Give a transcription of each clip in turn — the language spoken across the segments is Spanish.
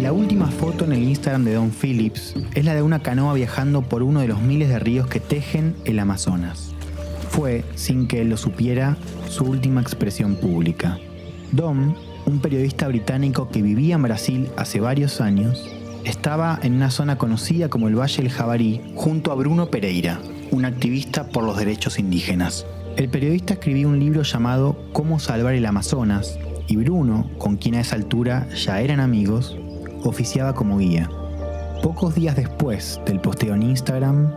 La última foto en el Instagram de Don Phillips es la de una canoa viajando por uno de los miles de ríos que tejen el Amazonas. Fue, sin que él lo supiera, su última expresión pública. Dom, un periodista británico que vivía en Brasil hace varios años, estaba en una zona conocida como el Valle del Jabarí junto a Bruno Pereira, un activista por los derechos indígenas. El periodista escribió un libro llamado Cómo salvar el Amazonas y Bruno, con quien a esa altura ya eran amigos, oficiaba como guía. Pocos días después del posteo en Instagram,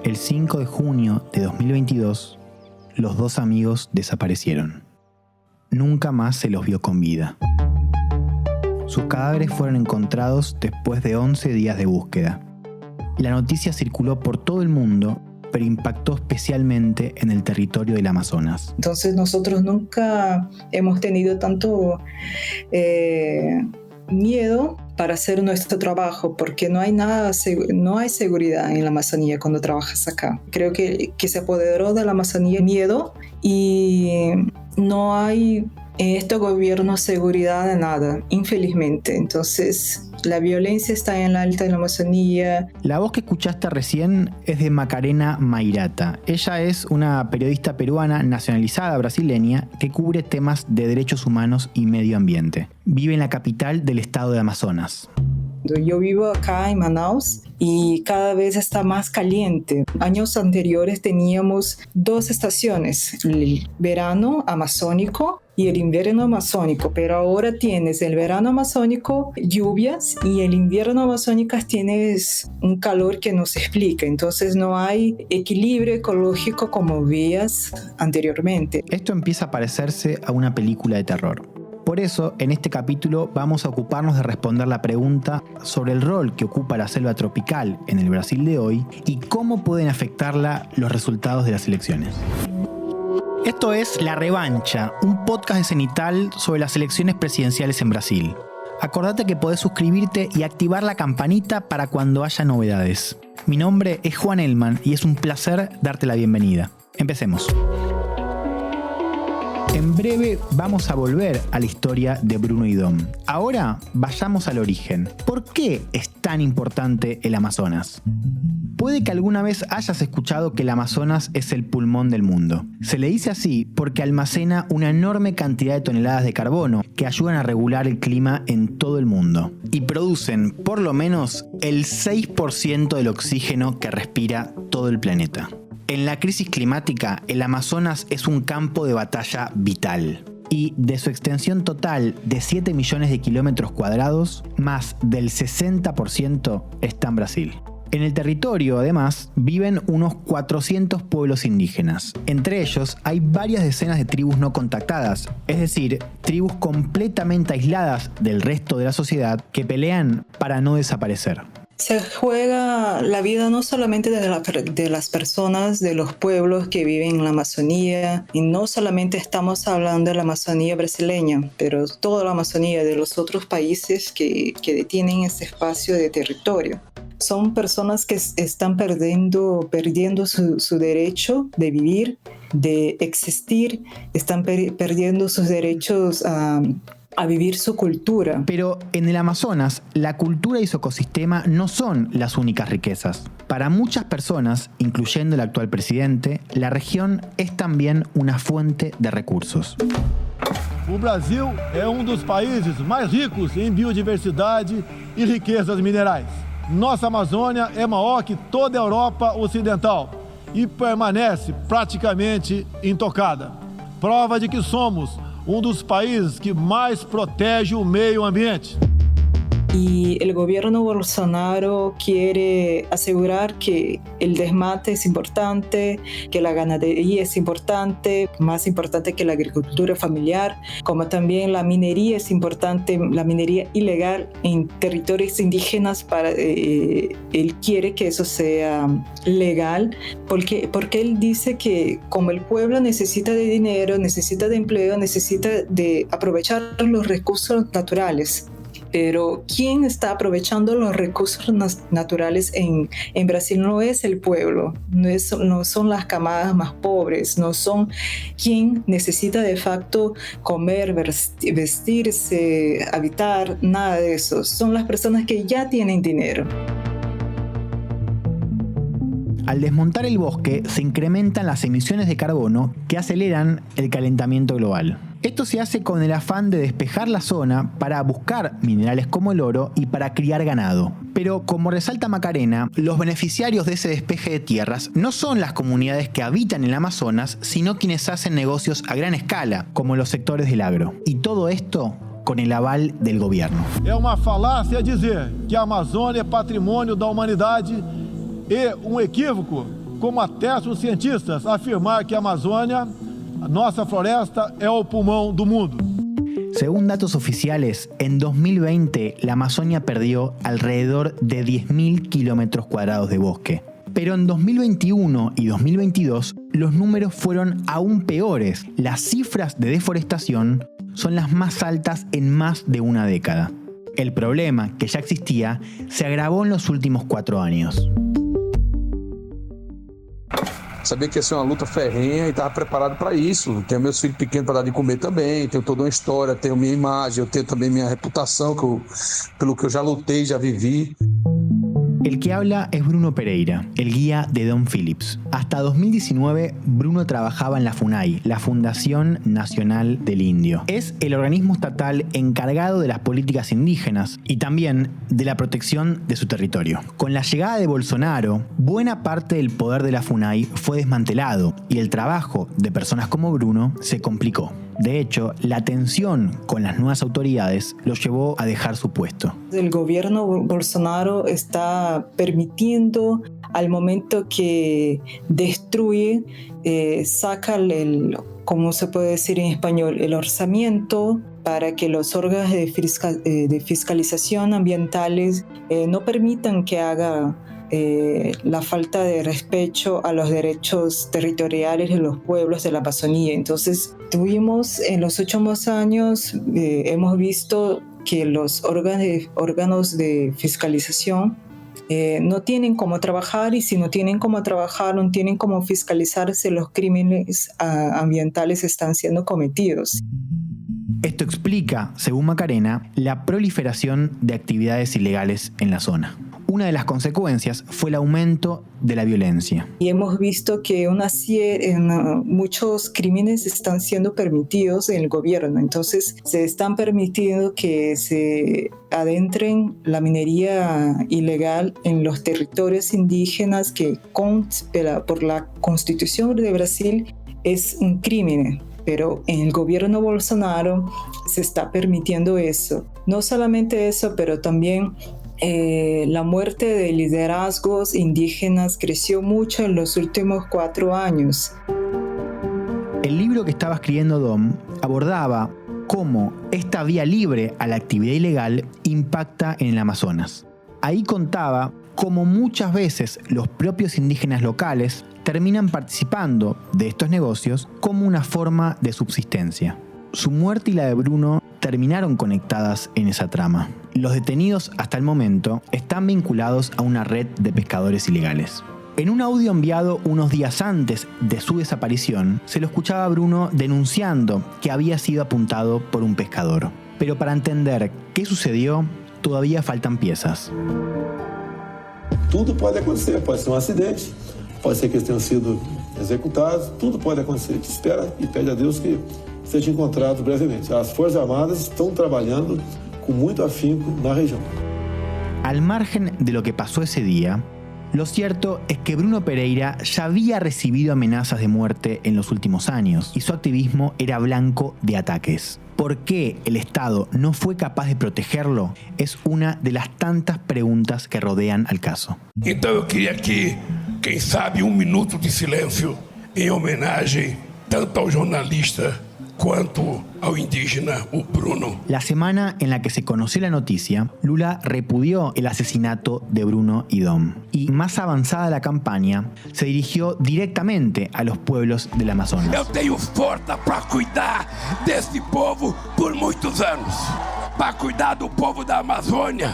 el 5 de junio de 2022, los dos amigos desaparecieron. Nunca más se los vio con vida. Sus cadáveres fueron encontrados después de 11 días de búsqueda. La noticia circuló por todo el mundo, pero impactó especialmente en el territorio del Amazonas. Entonces nosotros nunca hemos tenido tanto miedo para hacer nuestro trabajo, porque no hay seguridad en la Amazonía cuando trabajas acá. Creo que se apoderó de la Amazonía miedo y no hay en este gobierno seguridad de nada, infelizmente. Entonces la violencia está en la alta de la Amazonía. La voz que escuchaste recién es de Macarena Mairata. Ella es una periodista peruana nacionalizada brasileña que cubre temas de derechos humanos y medio ambiente. Vive en la capital del estado de Amazonas. Yo vivo acá en Manaus y cada vez está más caliente. Años anteriores teníamos 2 estaciones, el verano amazónico y el invierno amazónico, pero ahora tienes el verano amazónico, lluvias, y el invierno amazónico tienes un calor que no se explica. Entonces no hay equilibrio ecológico como veías anteriormente. Esto empieza a parecerse a una película de terror. Por eso, en este capítulo vamos a ocuparnos de responder la pregunta sobre el rol que ocupa la selva tropical en el Brasil de hoy y cómo pueden afectarla los resultados de las elecciones. Esto es La Revancha, un podcast de Cenital sobre las elecciones presidenciales en Brasil. Acordate que podés suscribirte y activar la campanita para cuando haya novedades. Mi nombre es Juan Elman y es un placer darte la bienvenida. Empecemos. En breve vamos a volver a la historia de Bruno y Dom. Ahora vayamos al origen. ¿Por qué es tan importante el Amazonas? Puede que alguna vez hayas escuchado que el Amazonas es el pulmón del mundo. Se le dice así porque almacena una enorme cantidad de toneladas de carbono que ayudan a regular el clima en todo el mundo y producen por lo menos el 6% del oxígeno que respira todo el planeta. En la crisis climática, el Amazonas es un campo de batalla vital. Y de su extensión total de 7 millones de kilómetros cuadrados, más del 60% está en Brasil. En el territorio, además, viven unos 400 pueblos indígenas. Entre ellos hay varias decenas de tribus no contactadas, es decir, tribus completamente aisladas del resto de la sociedad que pelean para no desaparecer. Se juega la vida no solamente de las personas, de los pueblos que viven en la Amazonía, y no solamente estamos hablando de la Amazonía brasileña, pero toda la Amazonía de los otros países que detienen ese espacio de territorio. Son personas que están perdiendo su derecho de vivir, de existir, están perdiendo sus derechos a vivir su cultura. Pero en el Amazonas, la cultura y su ecosistema no son las únicas riquezas. Para muchas personas, incluyendo el actual presidente, la región es también una fuente de recursos. O Brasil é dos países mais ricos em biodiversidade e riquezas minerais. Nossa Amazônia é maior que toda a Europa Ocidental e permanece praticamente intocada. Prova de que somos dos países que más protege el medio ambiente. Y el gobierno Bolsonaro quiere asegurar que el desmate es importante, que la ganadería es importante, más importante que la agricultura familiar, como también la minería es importante, la minería ilegal en territorios indígenas. Él quiere que eso sea legal, porque él dice que como el pueblo necesita de dinero, necesita de empleo, necesita de aprovechar los recursos naturales. pero quien está aprovechando los recursos naturales en Brasil no es el pueblo, no son las camadas más pobres, no son quien necesita de facto comer, vestirse, habitar, nada de eso. Son las personas que ya tienen dinero. Al desmontar el bosque, se incrementan las emisiones de carbono que aceleran el calentamiento global. Esto se hace con el afán de despejar la zona para buscar minerales como el oro y para criar ganado. Pero, como resalta Macarena, los beneficiarios de ese despeje de tierras no son las comunidades que habitan en el Amazonas, sino quienes hacen negocios a gran escala, como los sectores del agro. Y todo esto con el aval del gobierno. É uma falácia dizer que a Amazônia é patrimônio da humanidade e equívoco, como atestam os cientistas, afirmar que a Amazônia, a nossa floresta, é o pulmão do mundo. Según datos oficiales, en 2020 la Amazonia perdió alrededor de 10.000 kilómetros cuadrados de bosque. Pero en 2021 y 2022 los números fueron aún peores. Las cifras de deforestación son las más altas en más de una década. El problema, que ya existía, se agravó en los últimos 4 años. Sabia que ia ser uma luta ferrenha e estava preparado para isso. Tenho meus filhos pequenos para dar de comer também, tenho toda uma história, tenho minha imagem, eu tenho também minha reputação, pelo que eu já lutei, já vivi. El que habla es Bruno Pereira, el guía de Don Phillips. Hasta 2019, Bruno trabajaba en la FUNAI, la Fundación Nacional del Indio. Es el organismo estatal encargado de las políticas indígenas y también de la protección de su territorio. Con la llegada de Bolsonaro, buena parte del poder de la FUNAI fue desmantelado y el trabajo de personas como Bruno se complicó. De hecho, la tensión con las nuevas autoridades lo llevó a dejar su puesto. El gobierno Bolsonaro está permitiendo, al momento que destruye, saca ¿cómo se puede decir en español? El orçamento para que los órganos de fiscalización ambientales no permitan que haga la falta de respeto a los derechos territoriales de los pueblos de la Amazonía. Entonces, tuvimos en los últimos años, hemos visto que los órganos de fiscalización no tienen cómo trabajar, y si no tienen cómo trabajar, no tienen cómo fiscalizar si los crímenes ambientales están siendo cometidos. Esto explica, según Macarena, la proliferación de actividades ilegales en la zona. Una de las consecuencias fue el aumento de la violencia. Y hemos visto que muchos crímenes están siendo permitidos en el gobierno. Entonces se están permitiendo que se adentren la minería ilegal en los territorios indígenas que por la Constitución de Brasil es un crimen. Pero en el gobierno Bolsonaro se está permitiendo eso. No solamente eso, pero también la muerte de liderazgos indígenas creció mucho en los últimos 4 años. El libro que estaba escribiendo Dom abordaba cómo esta vía libre a la actividad ilegal impacta en el Amazonas. Ahí contaba cómo muchas veces los propios indígenas locales terminan participando de estos negocios como una forma de subsistencia. Su muerte y la de Bruno terminaron conectadas en esa trama. Los detenidos hasta el momento están vinculados a una red de pescadores ilegales. En un audio enviado unos días antes de su desaparición, se lo escuchaba a Bruno denunciando que había sido apuntado por un pescador. Pero para entender qué sucedió, todavía faltan piezas. Tudo pode acontecer, pode ser acidente, pode ser que eles tenham sido executados, tudo pode acontecer. A gente espera e pede a Deus que seja encontrado brevemente. As Forças Armadas estão trabalhando con mucho afinco en la región. Al margen de lo que pasó ese día, lo cierto es que Bruno Pereira ya había recibido amenazas de muerte en los últimos años y su activismo era blanco de ataques. ¿Por qué el Estado no fue capaz de protegerlo? Es una de las tantas preguntas que rodean al caso. Então eu queria aqui, quem sabe, minuto de silêncio em homenagem tanto ao jornalista cuanto ao indígena, o Bruno. La semana en la que se conoció la noticia, Lula repudió el asesinato de Bruno y Dom. Y más avanzada la campaña, se dirigió directamente a los pueblos del Amazonas. Eu tenho força para cuidar desse povo por muitos anos. para cuidar do povo da Amazônia,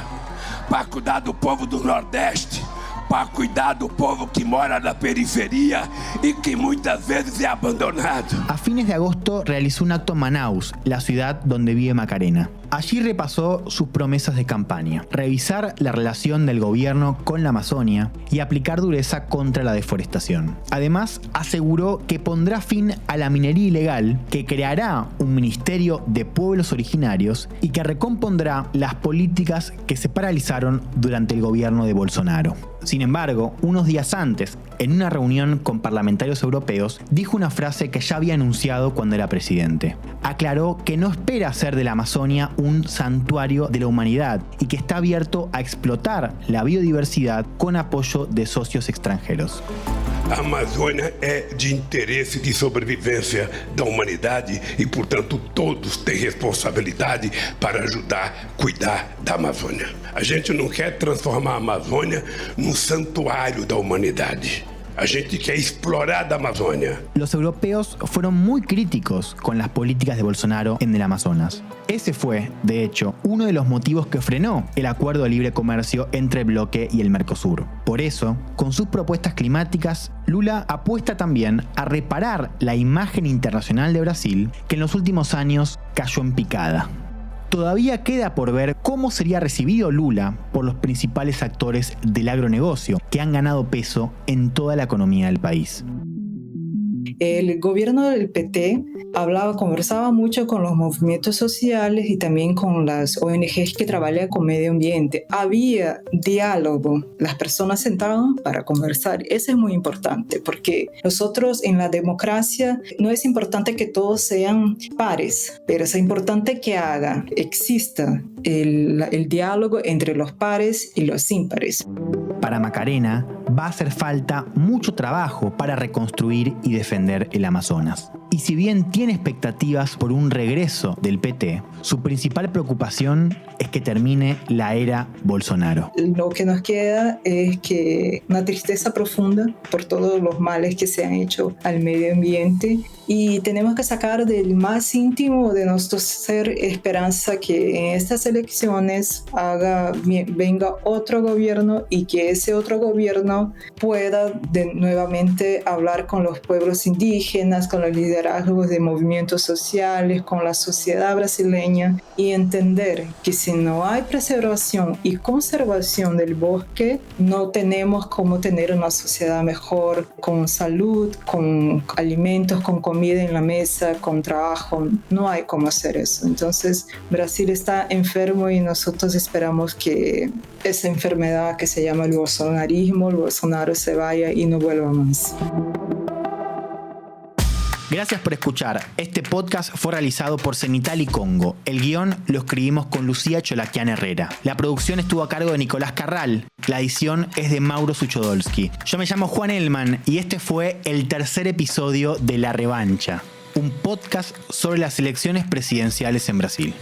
para cuidar do povo do Nordeste, para cuidar do povo que mora na periferia y que muchas veces es abandonado. A fines de agosto realizó un acto en Manaus, la ciudad donde vive Macarena. Allí repasó sus promesas de campaña: revisar la relación del gobierno con la Amazonia y aplicar dureza contra la deforestación. Además, aseguró que pondrá fin a la minería ilegal, que creará un ministerio de pueblos originarios y que recompondrá las políticas que se paralizaron durante el gobierno de Bolsonaro. Sin embargo, unos días antes, en una reunión con parlamentarios europeos, dijo una frase que ya había anunciado cuando era presidente. Aclaró que no espera hacer de la Amazonia un santuario de la humanidad y que está abierto a explotar la biodiversidad con apoyo de socios extranjeros. A Amazônia é de interesse de sobrevivência da humanidade e, portanto, todos têm responsabilidade para ajudar a cuidar da Amazônia. A gente não quer transformar a Amazônia num santuário da humanidade. A gente quer explorar la Amazonia. Los europeos fueron muy críticos con las políticas de Bolsonaro en el Amazonas. Ese fue, de hecho, uno de los motivos que frenó el acuerdo de libre comercio entre el bloque y el Mercosur. Por eso, con sus propuestas climáticas, Lula apuesta también a reparar la imagen internacional de Brasil, que en los últimos años cayó en picada. Todavía queda por ver cómo sería recibido Lula por los principales actores del agronegocio, que han ganado peso en toda la economía del país. El gobierno del PT conversaba mucho con los movimientos sociales y también con las ONGs que trabajan con medio ambiente. Había diálogo, las personas sentaban para conversar. Eso es muy importante porque nosotros en la democracia no es importante que todos sean pares, pero es importante que exista el diálogo entre los pares y los ímpares. Para Macarena va a hacer falta mucho trabajo para reconstruir y defender el Amazonas. Y si bien tiene expectativas por un regreso del PT, su principal preocupación es que termine la era Bolsonaro. Lo que nos queda es que una tristeza profunda por todos los males que se han hecho al medio ambiente y tenemos que sacar del más íntimo de nuestro ser esperanza que en estas elecciones venga otro gobierno y que ese otro gobierno pueda nuevamente hablar con los pueblos indígenas, con los liderazgos de movimientos sociales, con la sociedad brasileña y entender que si no hay preservación y conservación del bosque, no tenemos cómo tener una sociedad mejor, con salud, con alimentos, con comida en la mesa, con trabajo. No hay cómo hacer eso. Entonces, Brasil está enfermo y nosotros esperamos que esa enfermedad que se llama el bolsonarismo, el Bolsonaro se vaya y no vuelva más. Gracias por escuchar. Este podcast fue realizado por Cenital y Congo. El guión lo escribimos con Lucía Cholaquian Herrera. La producción estuvo a cargo de Nicolás Carral. La edición es de Mauro Suchodolski. Yo me llamo Juan Elman y este fue el tercer episodio de La Revancha, un podcast sobre las elecciones presidenciales en Brasil.